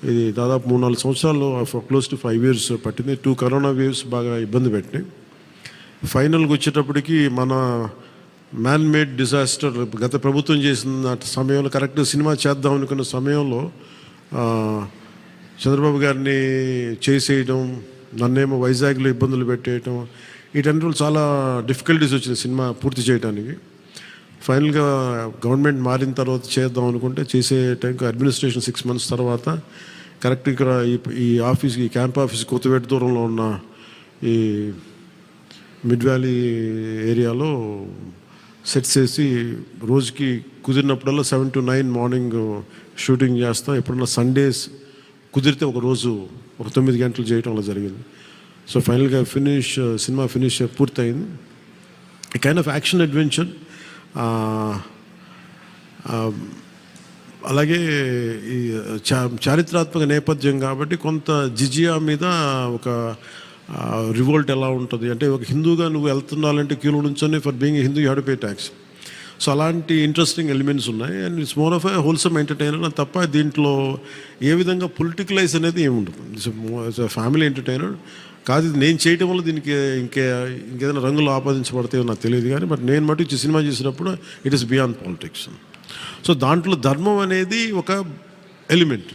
ఇది దాదాపు 3-4 సంవత్సరాలు క్లోజ్ టు 5 years పట్టింది. 2 కరోనా వేవ్స్ బాగా ఇబ్బంది పెట్టినాయి. ఫైనల్గా వచ్చేటప్పటికి మన మ్యాన్ మేడ్ డిజాస్టర్ గత ప్రభుత్వం చేసిన సమయంలో కరెక్ట్ సినిమా చేద్దాం అనుకున్న సమయంలో చంద్రబాబు గారిని చేసేయడం, నన్నేమో వైజాగ్లో ఇబ్బందులు పెట్టేయటం, వీటన్నిటిలో చాలా డిఫికల్టీస్ వచ్చింది సినిమా పూర్తి చేయడానికి. ఫైనల్గా గవర్నమెంట్ మారిన తర్వాత చేద్దాం అనుకుంటే చేసే టైంకి అడ్మినిస్ట్రేషన్ 6 months తర్వాత కరెక్ట్ ఇక్కడ ఈ ఆఫీస్కి, ఈ క్యాంప్ ఆఫీస్ కొత్తపేట దూరంలో ఉన్న ఈ మిడ్ వ్యాలీ ఏరియాలో సెట్స్ వేసి రోజుకి కుదిరినప్పుడల్లా 7 to 9 మార్నింగ్ షూటింగ్ చేస్తాం. ఎప్పుడన్నా సండేస్ కుదిరితే ఒక రోజు ఒక 9 గంటలు చేయటం అలా జరిగింది. సో ఫైనల్గా సినిమా ఫినిష్ పూర్తయింది. ఈ కైండ్ ఆఫ్ యాక్షన్ అడ్వెంచర్, అలాగే ఈ చారిత్రాత్మక నేపథ్యం కాబట్టి కొంత జిజియా మీద ఒక రివోల్ట్ ఎలా ఉంటుంది అంటే, ఒక హిందూగా నువ్వు వెళ్తున్నాలంటే క్యూలో నుంచొని for being Hindu you have to pay tax. So అలాంటి ఇంట్రెస్టింగ్ ఎలిమెంట్స్ ఉన్నాయి. And it's more of a wholesome entertainer తప్ప దీంట్లో ఏ విధంగా పొలిటికలైజ్ అనేది ఏముండదు. ఇట్స్ ఫ్యామిలీ ఎంటర్టైనర్ కాదు. ఇది నేను చేయటం వల్ల దీనికి ఇంకేదైనా రంగులు ఆపాదించబడతాయో నాకు తెలియదు, కానీ బట్ నేను మటు సినిమా చేసినప్పుడు it is beyond politics. So దాంట్లో ధర్మం అనేది ఒక ఎలిమెంట్.